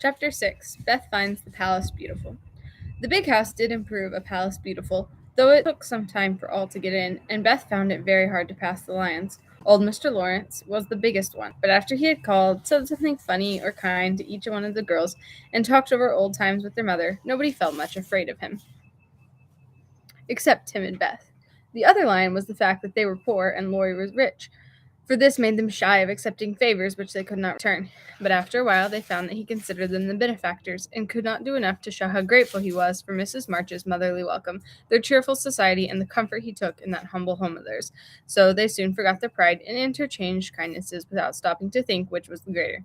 Chapter 6. Beth Finds the Palace Beautiful. The big house did improve a palace beautiful, though it took some time for all to get in, and Beth found it very hard to pass the lions. Old Mr. Lawrence was the biggest one, but after he had called, said something funny or kind to each one of the girls, and talked over old times with their mother, nobody felt much afraid of him, except Tim and Beth. The other lion was the fact that they were poor and Laurie was rich, for this made them shy of accepting favors which they could not return. But after a while they found that he considered them the benefactors, and could not do enough to show how grateful he was for Mrs. March's motherly welcome, their cheerful society, and the comfort he took in that humble home of theirs. So they soon forgot their pride, and interchanged kindnesses without stopping to think which was the greater.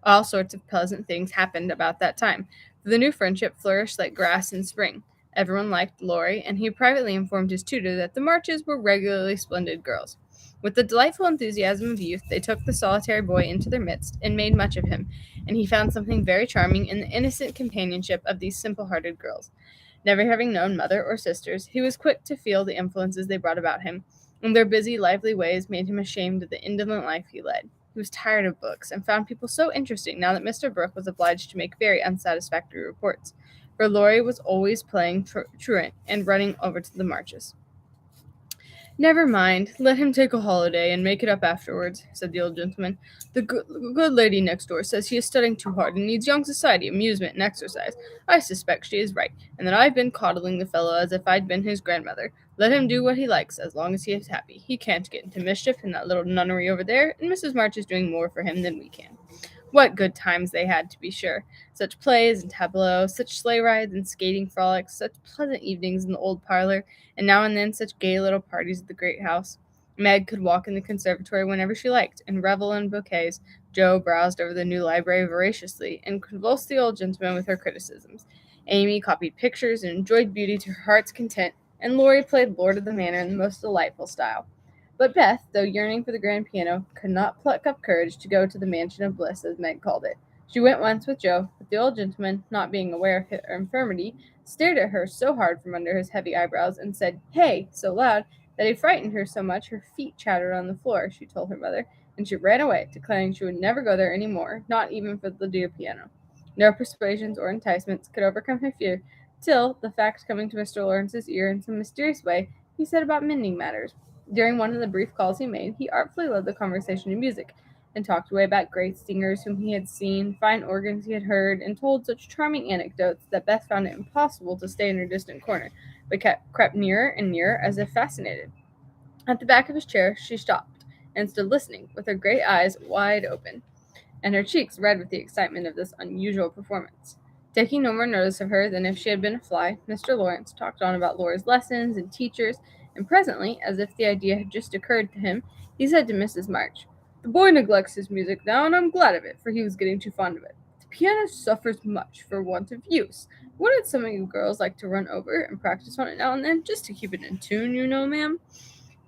All sorts of pleasant things happened about that time, for the new friendship flourished like grass in spring. Everyone liked Laurie, and he privately informed his tutor that the Marches were regularly splendid girls. With the delightful enthusiasm of youth, they took the solitary boy into their midst, and made much of him, and he found something very charming in the innocent companionship of these simple-hearted girls. Never having known mother or sisters, he was quick to feel the influences they brought about him, and their busy, lively ways made him ashamed of the indolent life he led. He was tired of books, and found people so interesting now that Mr. Brooke was obliged to make very unsatisfactory reports, for Laurie was always playing truant and running over to the Marches. "Never mind, let him take a holiday, and make it up afterwards," said the old gentleman. "The good lady next door says he is studying too hard, and needs young society, amusement, and exercise. I suspect she is right, and that I've been coddling the fellow as if I'd been his grandmother. Let him do what he likes, as long as he is happy. He can't get into mischief in that little nunnery over there, and Mrs. March is doing more for him than we can." What good times they had, to be sure! Such plays and tableaux, such sleigh rides and skating frolics, such pleasant evenings in the old parlor, and now and then such gay little parties at the great house. Meg could walk in the conservatory whenever she liked, and revel in bouquets. Jo browsed over the new library voraciously, and convulsed the old gentleman with her criticisms. Amy copied pictures and enjoyed beauty to her heart's content, and Laurie played Lord of the Manor in the most delightful style. But Beth, though yearning for the grand piano, could not pluck up courage to go to the mansion of bliss, as Meg called it. She went once with Jo, but the old gentleman, not being aware of her infirmity, stared at her so hard from under his heavy eyebrows, and said "Hey!" so loud that he frightened her so much her feet chattered on the floor, she told her mother, and she ran away, declaring she would never go there any more, not even for the dear piano. No persuasions or enticements could overcome her fear, till, the fact coming to Mr. Lawrence's ear in some mysterious way, he set about mending matters. During one of the brief calls he made, he artfully led the conversation to music, and talked away about great singers whom he had seen, fine organs he had heard, and told such charming anecdotes that Beth found it impossible to stay in her distant corner, but crept nearer and nearer as if fascinated. At the back of his chair she stopped, and stood listening, with her great eyes wide open, and her cheeks red with the excitement of this unusual performance. Taking no more notice of her than if she had been a fly, Mr. Lawrence talked on about Laura's lessons and teachers, and presently, as if the idea had just occurred to him, he said to Mrs. March, "The boy neglects his music now, and I'm glad of it, for he was getting too fond of it. The piano suffers much for want of use. Wouldn't some of you girls like to run over and practice on it now and then, just to keep it in tune, you know, ma'am?"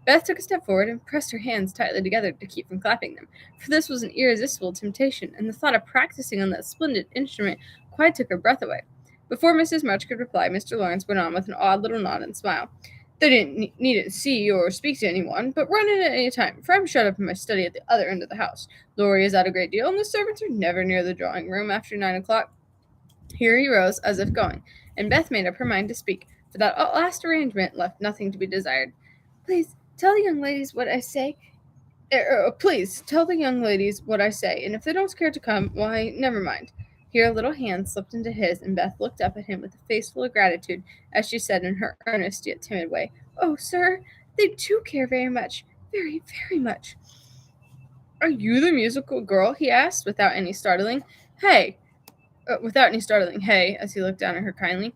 Beth took a step forward and pressed her hands tightly together to keep from clapping them, for this was an irresistible temptation, and the thought of practicing on that splendid instrument quite took her breath away. Before Mrs. March could reply, Mr. Lawrence went on with an odd little nod and smile. "They didn't need to see or speak to anyone, but run in at any time, for I'm shut up in my study at the other end of the house. Laurie is out a great deal, and the servants are never near the drawing room after 9 o'clock." Here he rose, as if going, and Beth made up her mind to speak, for that last arrangement left nothing to be desired. "Please tell the young ladies what I say. Please tell the young ladies what I say, and if they don't care to come, why, never mind." Here a little hand slipped into his, and Beth looked up at him with a face full of gratitude, as she said in her earnest yet timid way, "Oh, sir, they do care very much, very, very much." "Are you the musical girl?" he asked, without any startling hey, as he looked down at her kindly.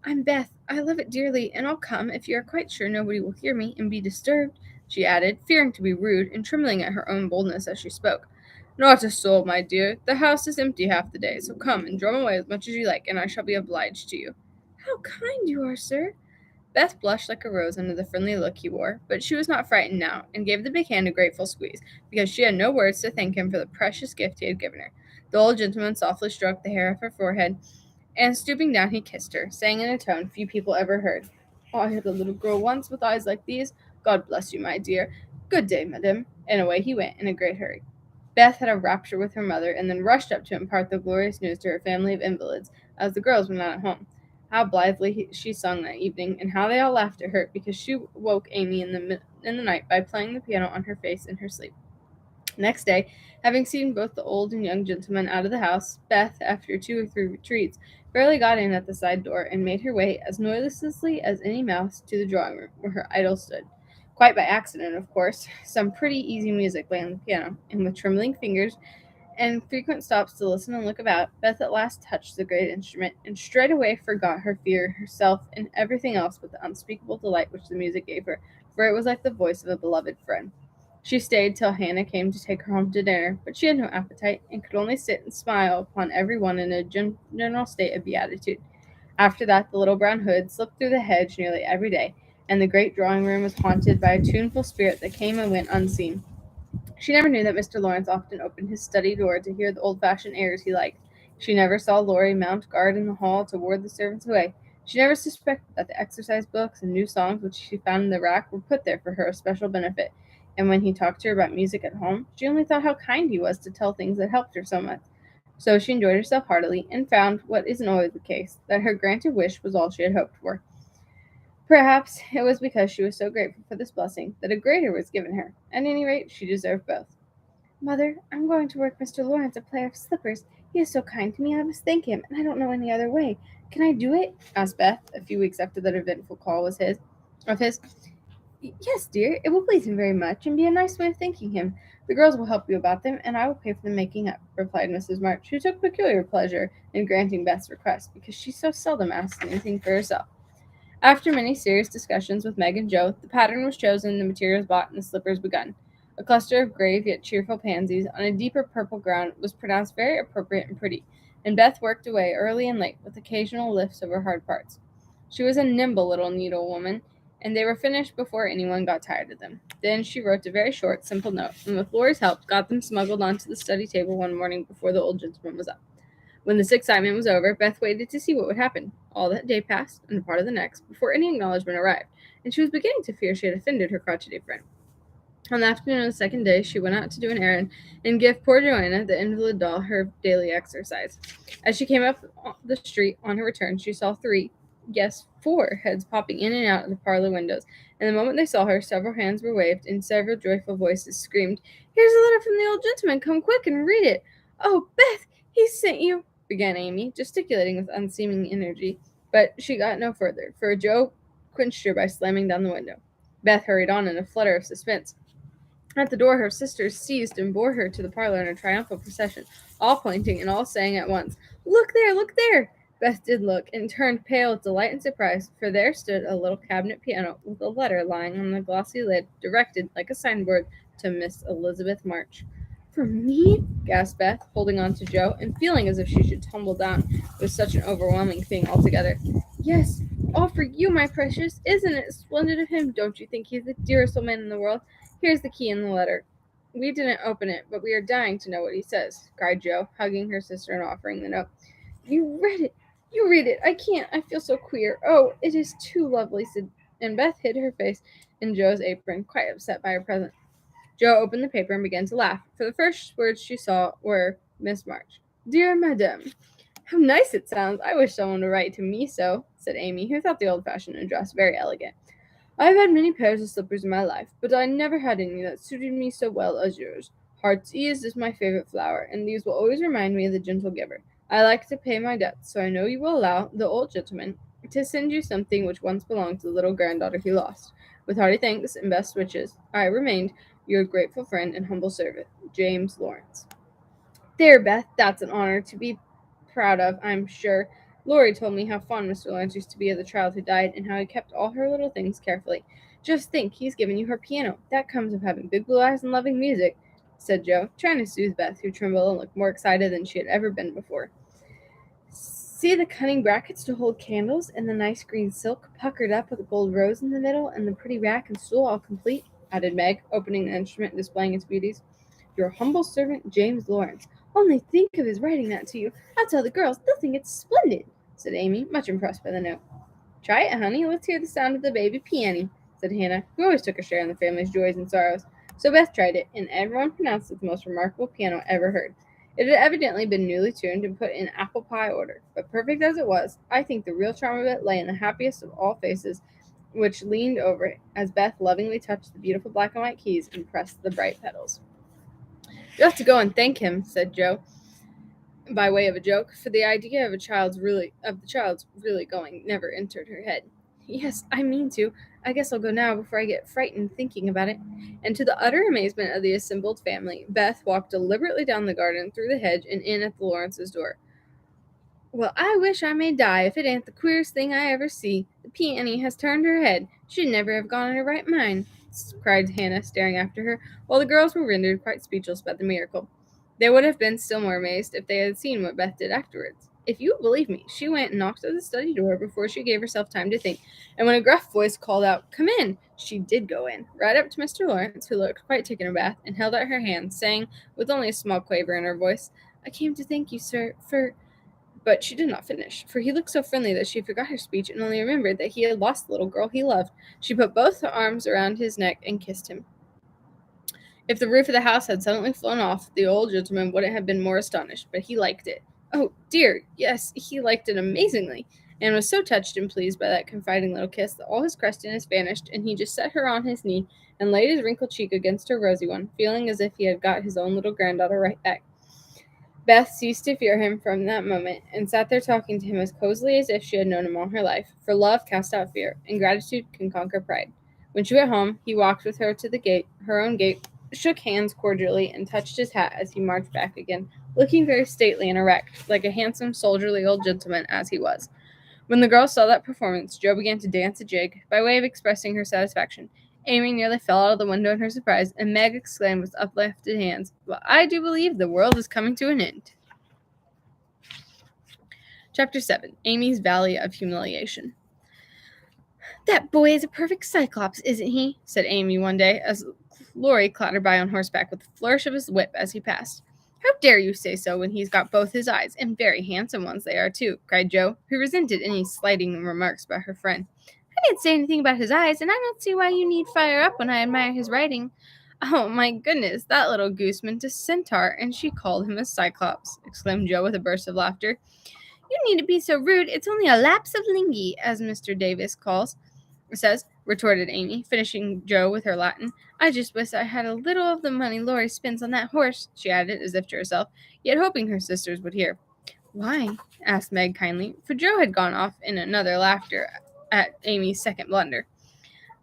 "I'm Beth. I love it dearly, and I'll come if you are quite sure nobody will hear me and be disturbed," she added, fearing to be rude, and trembling at her own boldness as she spoke. "Not a soul, my dear. The house is empty half the day, so come and drum away as much as you like, and I shall be obliged to you." "How kind you are, sir!" Beth blushed like a rose under the friendly look he wore, but she was not frightened now, and gave the big hand a grateful squeeze, because she had no words to thank him for the precious gift he had given her. The old gentleman softly stroked the hair of her forehead, and stooping down he kissed her, saying in a tone few people ever heard, "I had a little girl once with eyes like these. God bless you, my dear. Good day, madame." And away he went in a great hurry. Beth had a rapture with her mother and then rushed up to impart the glorious news to her family of invalids, as the girls were not at home. How blithely she sung that evening, and how they all laughed at her because she woke Amy in the night by playing the piano on her face in her sleep. Next day, having seen both the old and young gentlemen out of the house, Beth, after 2 or 3 retreats, fairly got in at the side door and made her way as noiselessly as any mouse to the drawing room where her idol stood. Quite by accident, of course. Some pretty easy music lay on the piano, and with trembling fingers and frequent stops to listen and look about, Beth at last touched the great instrument, and straightway forgot her fear, herself, and everything else but the unspeakable delight which the music gave her, for it was like the voice of a beloved friend. She stayed till Hannah came to take her home to dinner, but she had no appetite, and could only sit and smile upon every one in a general state of beatitude. After that, the little brown hood slipped through the hedge nearly every day, and the great drawing room was haunted by a tuneful spirit that came and went unseen. She never knew that Mr. Lawrence often opened his study door to hear the old-fashioned airs he liked. She never saw Laurie mount guard in the hall to ward the servants away. She never suspected that the exercise books and new songs which she found in the rack were put there for her especial benefit. And when he talked to her about music at home, she only thought how kind he was to tell things that helped her so much. So she enjoyed herself heartily, and found, what isn't always the case, that her granted wish was all she had hoped for. Perhaps it was because she was so grateful for this blessing that a greater was given her. At any rate, she deserved both. Mother, I'm going to work Mr. Lawrence a pair of slippers. He is so kind to me, I must thank him, and I don't know any other way. Can I do it? Asked Beth, a few weeks after that eventful call was of his. Yes, dear, it will please him very much, and be a nice way of thanking him. The girls will help you about them, and I will pay for the making up, replied Mrs. March, who took peculiar pleasure in granting Beth's request, because she so seldom asked anything for herself. After many serious discussions with Meg and Joe, the pattern was chosen, the materials bought, and the slippers begun. A cluster of grave yet cheerful pansies on a deeper purple ground was pronounced very appropriate and pretty, and Beth worked away early and late, with occasional lifts of her hard parts. She was a nimble little needlewoman, and they were finished before anyone got tired of them. Then she wrote a very short, simple note, and with Laura's help got them smuggled onto the study table one morning before the old gentleman was up. When this excitement was over, Beth waited to see what would happen. All that day passed, and a part of the next, before any acknowledgment arrived, and she was beginning to fear she had offended her crotchety friend. On the afternoon of the second day, she went out to do an errand and give poor Joanna, the invalid doll, her daily exercise. As she came up the street on her return, she saw 3, yes, 4 heads popping in and out of the parlor windows, and the moment they saw her, several hands were waved, and several joyful voices screamed, "Here's a letter from the old gentleman! Come quick and read it!" "Oh, Beth, he sent you," began Amy, gesticulating with unseemly energy, but she got no further, for Joe quenched her by slamming down the window. Beth hurried on in a flutter of suspense. At the door, her sisters seized and bore her to the parlor in a triumphal procession, all pointing and all saying at once, "Look there! Look there!" Beth did look, and turned pale with delight and surprise, for there stood a little cabinet piano with a letter lying on the glossy lid, directed, like a signboard, to Miss Elizabeth March. "For me?" gasped Beth, holding on to Joe, and feeling as if she should tumble down. It was such an overwhelming thing altogether. "Yes, all for you, my precious. Isn't it splendid of him? Don't you think he's the dearest old man in the world? Here's the key in the letter. We didn't open it, but we are dying to know what he says," cried Joe, hugging her sister and offering the note. "You read it! You read it! I can't! I feel so queer! Oh, it is too lovely!" and Beth hid her face in Joe's apron, quite upset by her present. Joe opened the paper and began to laugh, for the first words she saw were, "Miss March. Dear Madame." "How nice it sounds! I wish someone would write to me so," said Amy, who thought the old-fashioned address very elegant. "I have had many pairs of slippers in my life, but I never had any that suited me so well as yours. Heart's ease is my favorite flower, and these will always remind me of the gentle giver. I like to pay my debts, so I know you will allow the old gentleman to send you something which once belonged to the little granddaughter he lost. With hearty thanks and best wishes, I remained your grateful friend and humble servant, James Lawrence." "There, Beth, that's an honor to be proud of, I'm sure. Laurie told me how fond Mr. Lawrence used to be of the child who died, and how he kept all her little things carefully. Just think, he's given you her piano. That comes of having big blue eyes and loving music," said Joe, trying to soothe Beth, who trembled and looked more excited than she had ever been before. "See the cunning brackets to hold candles, and the nice green silk, puckered up with a gold rose in the middle, and the pretty rack and stool all complete," added Meg, opening the instrument and displaying its beauties. "Your humble servant, James Lawrence. Only think of his writing that to you. I'll tell the girls. They'll think it's splendid," said Amy, much impressed by the note. "Try it, honey. Let's hear the sound of the baby piano," said Hannah, who always took a share in the family's joys and sorrows. So Beth tried it, and everyone pronounced it the most remarkable piano ever heard. It had evidently been newly tuned and put in apple pie order, but perfect as it was, I think the real charm of it lay in the happiest of all faces which leaned over it as Beth lovingly touched the beautiful black and white keys and pressed the bright pedals. "You'll have to go and thank him," said Joe, by way of a joke, for the idea of the child's really going never entered her head. "Yes, I mean to. I guess I'll go now before I get frightened thinking about it." And to the utter amazement of the assembled family, Beth walked deliberately down the garden, through the hedge, and in at the Lawrences' door. "Well, I wish I may die if it ain't the queerest thing I ever see. The peony has turned her head. She'd never have gone in her right mind," cried Hannah, staring after her, while the girls were rendered quite speechless by the miracle. They would have been still more amazed if they had seen what Beth did afterwards. If you will believe me, she went and knocked at the study door before she gave herself time to think, and when a gruff voice called out, "Come in," she did go in, right up to Mr. Lawrence, who looked quite taken aback, and held out her hand, saying, with only a small quaver in her voice, "I came to thank you, sir, for—" But she did not finish, for he looked so friendly that she forgot her speech and only remembered that he had lost the little girl he loved. She put both her arms around his neck and kissed him. If the roof of the house had suddenly flown off, the old gentleman wouldn't have been more astonished, but he liked it. Oh, dear, yes, he liked it amazingly, and was so touched and pleased by that confiding little kiss that all his crustiness vanished, and he just set her on his knee and laid his wrinkled cheek against her rosy one, feeling as if he had got his own little granddaughter right back. Beth ceased to fear him from that moment, and sat there talking to him as cozily as if she had known him all her life, for love casts out fear, and gratitude can conquer pride. When she went home, he walked with her to the gate, her own gate, shook hands cordially, and touched his hat as he marched back again, looking very stately and erect, like a handsome, soldierly old gentleman as he was. When the girls saw that performance, Jo began to dance a jig, by way of expressing her satisfaction. Amy nearly fell out of the window in her surprise, and Meg exclaimed with uplifted hands, "Well, I do believe the world is coming to an end." Chapter 7. Amy's Valley of Humiliation. "That boy is a perfect cyclops, isn't he?" said Amy one day, as Laurie clattered by on horseback with a flourish of his whip as he passed. "How dare you say so when he's got both his eyes, and very handsome ones they are, too," cried Jo, who resented any slighting remarks by her friend. "I didn't say anything about his eyes, and I don't see why you need fire up when I admire his riding." "Oh, my goodness, that little goose meant a centaur, and she called him a cyclops," exclaimed Jo with a burst of laughter. "You needn't be so rude. It's only a lapse of linguae, as Mr. Davis says," retorted Amy, finishing Jo with her Latin. "I just wish I had a little of the money Laurie spends on that horse," she added, as if to herself, yet hoping her sisters would hear. "Why?" asked Meg kindly, for Jo had gone off in another laughter at Amy's second blunder.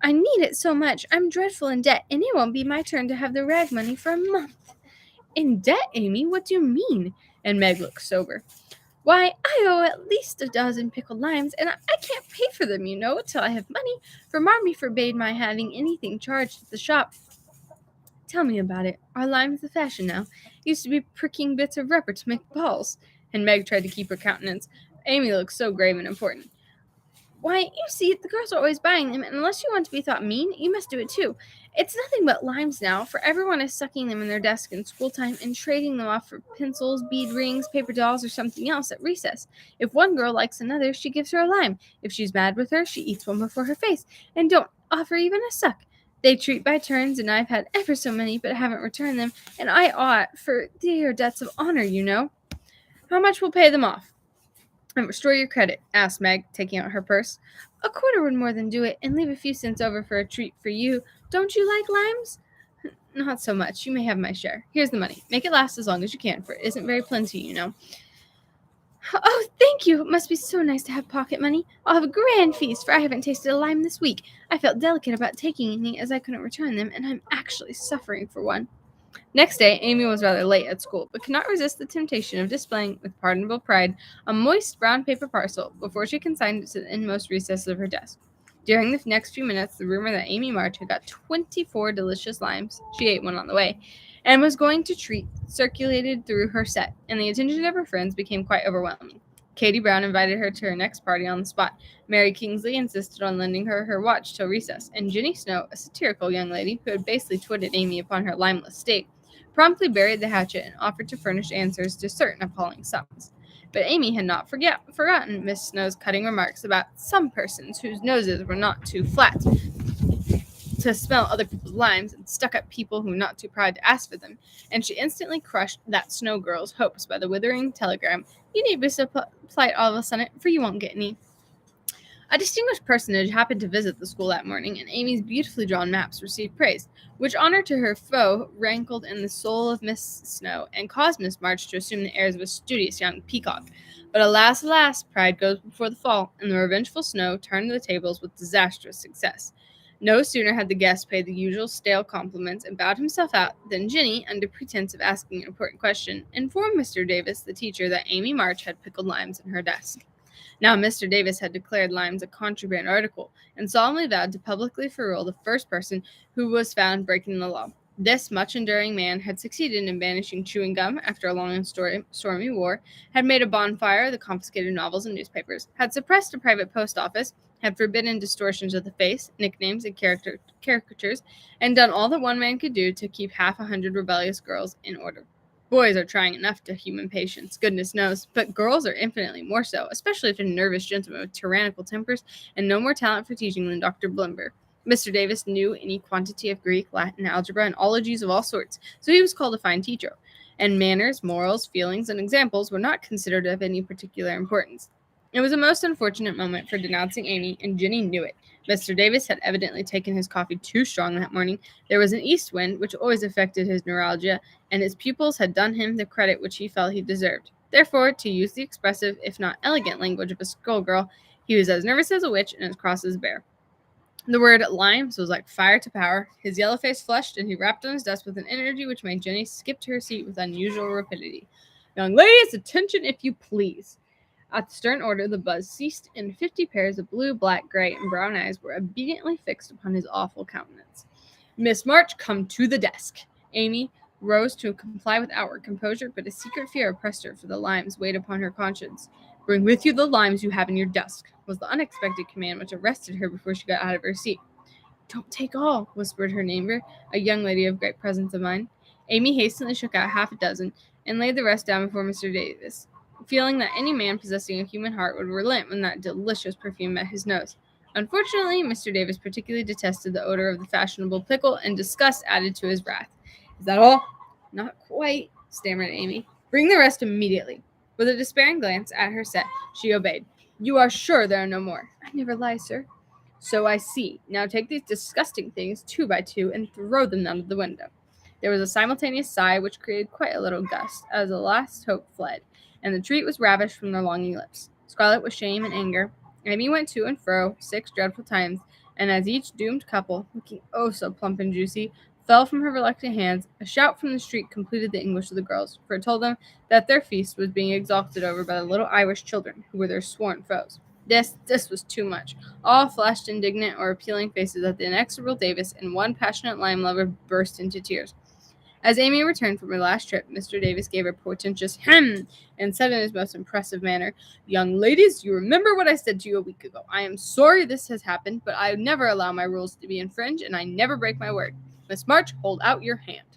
"I need it so much. I'm dreadful in debt, and it won't be my turn to have the rag money for a month." "In debt, Amy? What do you mean?" And Meg looked sober. "Why, I owe at least a dozen pickled limes, and I can't pay for them, you know, till I have money, for Marmee forbade my having anything charged at the shop." "Tell me about it. Are limes the fashion now? It used to be pricking bits of rubber to make balls," and Meg tried to keep her countenance. Amy looked so grave and important. "Why, you see, the girls are always buying them, and unless you want to be thought mean, you must do it too. It's nothing but limes now, for everyone is sucking them in their desk in school time and trading them off for pencils, bead rings, paper dolls, or something else at recess. If one girl likes another, she gives her a lime. If she's mad with her, she eats one before her face, and don't offer even a suck. They treat by turns, and I've had ever so many, but haven't returned them, and I ought, for they are debts of honor, you know." "How much will pay them off and restore your credit?" asked Meg, taking out her purse. "A quarter would more than do it, and leave a few cents over for a treat for you. Don't you like limes?" "Not so much. You may have my share. Here's the money. Make it last as long as you can, for it isn't very plenty, you know." "Oh, thank you. It must be so nice to have pocket money. I'll have a grand feast, for I haven't tasted a lime this week. I felt delicate about taking any, as I couldn't return them, and I'm actually suffering for one." Next day, Amy was rather late at school, but could not resist the temptation of displaying, with pardonable pride, a moist brown paper parcel before she consigned it to the inmost recesses of her desk. During the next few minutes, the rumor that Amy March had got 24 delicious limes, she ate one on the way, and was going to treat circulated through her set, and the attention of her friends became quite overwhelming. Katie Brown invited her to her next party on the spot. Mary Kingsley insisted on lending her her watch till recess, and Jenny Snow, a satirical young lady who had basely twitted Amy upon her limeless state, promptly buried the hatchet and offered to furnish answers to certain appalling sums. But Amy had not forgotten Miss Snow's cutting remarks about some persons whose noses were not too flat, to smell other people's limes and stuck-up people who were not too proud to ask for them, and she instantly crushed that snow girl's hopes by the withering telegram, "You need be so polite all of a sudden, for you won't get any." A distinguished personage happened to visit the school that morning, and Amy's beautifully drawn maps received praise, which honor to her foe rankled in the soul of Miss Snow, and caused Miss March to assume the airs of a studious young peacock. But alas, alas, pride goes before the fall, and the revengeful Snow turned the tables with disastrous success. No sooner had the guest paid the usual stale compliments and bowed himself out than Ginny, under pretense of asking an important question, informed Mr. Davis, the teacher, that Amy March had pickled limes in her desk. Now Mr. Davis had declared limes a contraband article, and solemnly vowed to publicly ferule the first person who was found breaking the law. This much-enduring man had succeeded in banishing chewing gum after a long and stormy war, had made a bonfire of the confiscated novels and newspapers, had suppressed a private post office, had forbidden distortions of the face, nicknames, and caricatures, and done all that one man could do to keep 100 rebellious girls in order. Boys are trying enough to human patience, goodness knows, but girls are infinitely more so, especially if they're nervous gentlemen with tyrannical tempers and no more talent for teaching than Dr. Blimber. Mr. Davis knew any quantity of Greek, Latin, algebra, and ologies of all sorts, so he was called a fine teacher, and manners, morals, feelings, and examples were not considered of any particular importance. It was a most unfortunate moment for denouncing Amy, and Ginny knew it. Mr. Davis had evidently taken his coffee too strong that morning. There was an east wind, which always affected his neuralgia, and his pupils had done him the credit which he felt he deserved. Therefore, to use the expressive, if not elegant language of a schoolgirl, he was as nervous as a witch and as cross as a bear. The word limes was like fire to power. His yellow face flushed, and he rapped on his desk with an energy which made Jenny skip to her seat with unusual rapidity. "Young ladies, attention if you please." At the stern order, the buzz ceased, and 50 pairs of blue, black, gray, and brown eyes were obediently fixed upon his awful countenance. "Miss March, come to the desk." Amy rose to comply with outward composure, but a secret fear oppressed her, for the limes weighed upon her conscience. "Bring with you the limes you have in your desk," was the unexpected command which arrested her before she got out of her seat. "Don't take all," whispered her neighbor, a young lady of great presence of mind. Amy hastily shook out half a dozen, and laid the rest down before Mr. Davis, feeling that any man possessing a human heart would relent when that delicious perfume met his nose. Unfortunately, Mr. Davis particularly detested the odor of the fashionable pickle, and disgust added to his wrath. "Is that all?" "Not quite," stammered Amy. "Bring the rest immediately." With a despairing glance at her set, she obeyed. "You are sure there are no more?" "I never lie, sir." "So I see. Now take these disgusting things 2 by 2 and throw them out of the window." There was a simultaneous sigh which created quite a little gust, as the last hope fled, and the treat was ravished from their longing lips. Scarlet with shame and anger, Amy went to and fro 6 dreadful times, and as each doomed couple, looking oh so plump and juicy, fell from her reluctant hands, a shout from the street completed the anguish of the girls, for it told them that their feast was being exulted over by the little Irish children, who were their sworn foes. This was too much. All flushed, indignant, or appealing faces at the inexorable Davis, and one passionate lime lover burst into tears. As Amy returned from her last trip, Mr. Davis gave her a portentous hem, and said in his most impressive manner, "Young ladies, you remember what I said to you a week ago. I am sorry this has happened, but I never allow my rules to be infringed, and I never break my word. Miss March, hold out your hand."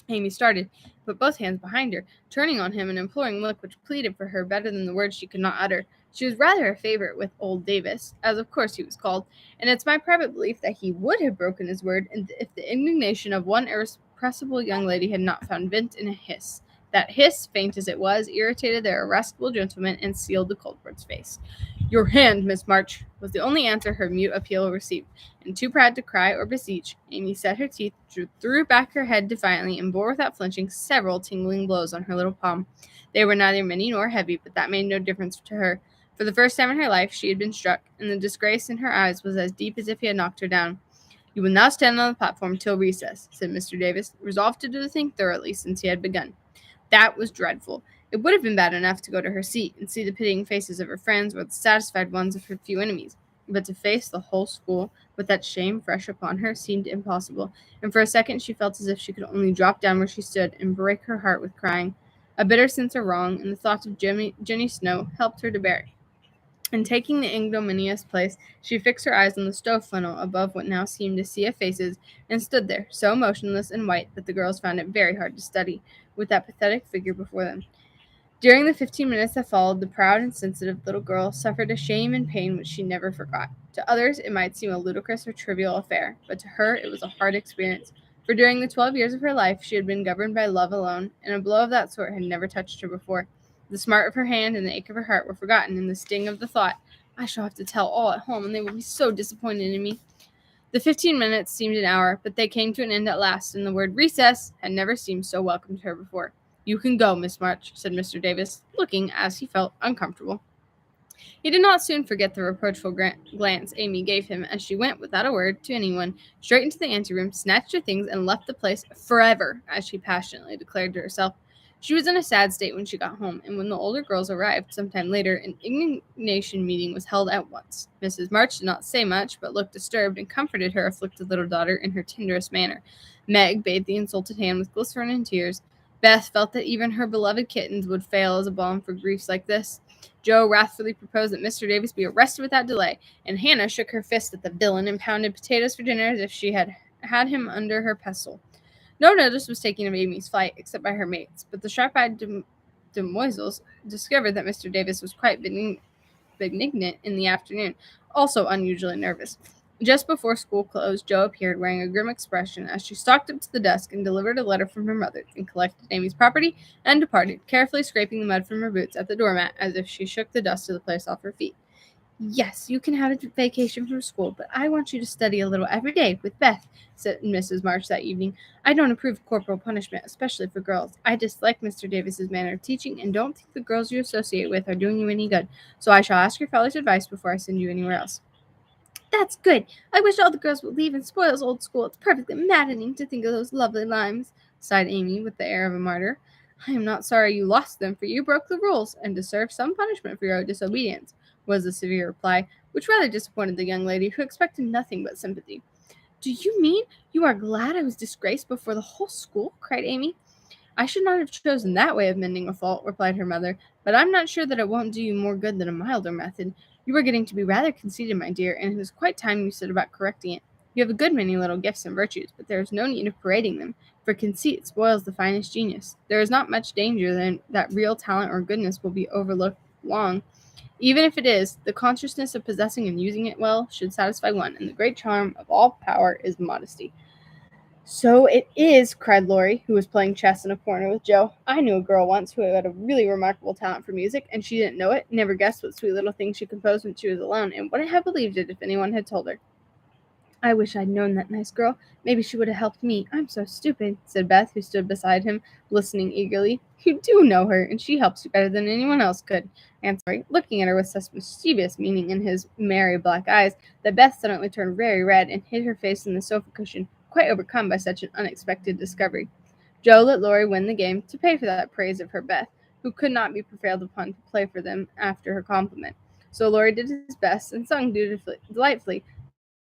Amy started, put both hands behind her, turning on him an imploring look which pleaded for her better than the words she could not utter. She was rather a favorite with old Davis, as of course he was called, and it's my private belief that he would have broken his word if the indignation of one irrepressible young lady had not found vent in a hiss. That hiss, faint as it was, irritated their irascible gentleman and sealed the culprit's face. "Your hand, Miss March," was the only answer her mute appeal received, and too proud to cry or beseech, Amy set her teeth, threw back her head defiantly, and bore without flinching several tingling blows on her little palm. They were neither many nor heavy, but that made no difference to her. For the first time in her life she had been struck, and the disgrace in her eyes was as deep as if he had knocked her down. "You will now stand on the platform till recess," said Mr. Davis, resolved to do the thing thoroughly since he had begun. That was dreadful. It would have been bad enough to go to her seat and see the pitying faces of her friends or the satisfied ones of her few enemies, but to face the whole school with that shame fresh upon her seemed impossible, and for a second she felt as if she could only drop down where she stood and break her heart with crying. A bitter sense of wrong and the thought of Jenny Snow helped her to bear it. And taking the ignominious place, she fixed her eyes on the stove funnel above what now seemed a sea of faces, and stood there, so motionless and white that the girls found it very hard to study, with that pathetic figure before them. During the 15 minutes that followed, the proud and sensitive little girl suffered a shame and pain which she never forgot. To others, it might seem a ludicrous or trivial affair, but to her it was a hard experience, for during the 12 years of her life she had been governed by love alone, and a blow of that sort had never touched her before. The smart of her hand and the ache of her heart were forgotten in the sting of the thought, I shall have to tell all at home, and they will be so disappointed in me. The 15 minutes seemed an hour, but they came to an end at last, and the word recess had never seemed so welcome to her before. You can go, Miss March, said Mr. Davis, looking, as he felt, uncomfortable. He did not soon forget the reproachful glance Amy gave him as she went, without a word to anyone, straight into the anteroom, snatched her things, and left the place forever, as she passionately declared to herself. She was in a sad state when she got home, and when the older girls arrived some time later, an indignation meeting was held at once. Mrs. March did not say much, but looked disturbed and comforted her afflicted little daughter in her tenderest manner. Meg bathed the insulted hand with glycerin and tears. Beth felt that even her beloved kittens would fail as a balm for griefs like this. Joe wrathfully proposed that Mr. Davis be arrested without delay, and Hannah shook her fist at the villain and pounded potatoes for dinner as if she had had him under her pestle. No notice was taken of Amy's flight, except by her mates, but the sharp-eyed demoiselles discovered that Mr. Davis was quite benignant in the afternoon, also unusually nervous. Just before school closed, Jo appeared wearing a grim expression as she stalked up to the desk and delivered a letter from her mother, and collected Amy's property, and departed, carefully scraping the mud from her boots at the doormat as if she shook the dust of the place off her feet. Yes, you can have a vacation from school, but I want you to study a little every day with Beth, said Mrs. March that evening. I don't approve of corporal punishment, especially for girls. I dislike Mr. Davis's manner of teaching, and don't think the girls you associate with are doing you any good, so I shall ask your father's advice before I send you anywhere else. That's good. I wish all the girls would leave and spoil this old school. It's perfectly maddening to think of those lovely limes, sighed Amy with the air of a martyr. I am not sorry you lost them, for you broke the rules, and deserve some punishment for your disobedience, was the severe reply, which rather disappointed the young lady, who expected nothing but sympathy. Do you mean you are glad I was disgraced before the whole school? Cried Amy. I should not have chosen that way of mending a fault, replied her mother, but I'm not sure that it won't do you more good than a milder method. You are getting to be rather conceited, my dear, and it is quite time you set about correcting it. You have a good many little gifts and virtues, but there is no need of parading them, for conceit spoils the finest genius. There is not much danger then that real talent or goodness will be overlooked long. Even if it is, the consciousness of possessing and using it well should satisfy one, and the great charm of all power is modesty. So it is, cried Laurie, who was playing chess in a corner with Jo. I knew a girl once who had a really remarkable talent for music, and she didn't know it, never guessed what sweet little things she composed when she was alone, and wouldn't have believed it if anyone had told her. I wish I'd known that nice girl. Maybe she would have helped me. I'm so stupid, said Beth, who stood beside him, listening eagerly. You do know her, and she helps you better than anyone else could, answered Laurie, looking at her with such mischievous meaning in his merry black eyes that Beth suddenly turned very red and hid her face in the sofa cushion, quite overcome by such an unexpected discovery. Jo let Laurie win the game to pay for that praise of her Beth, who could not be prevailed upon to play for them after her compliment. So Laurie did his best and sung delightfully,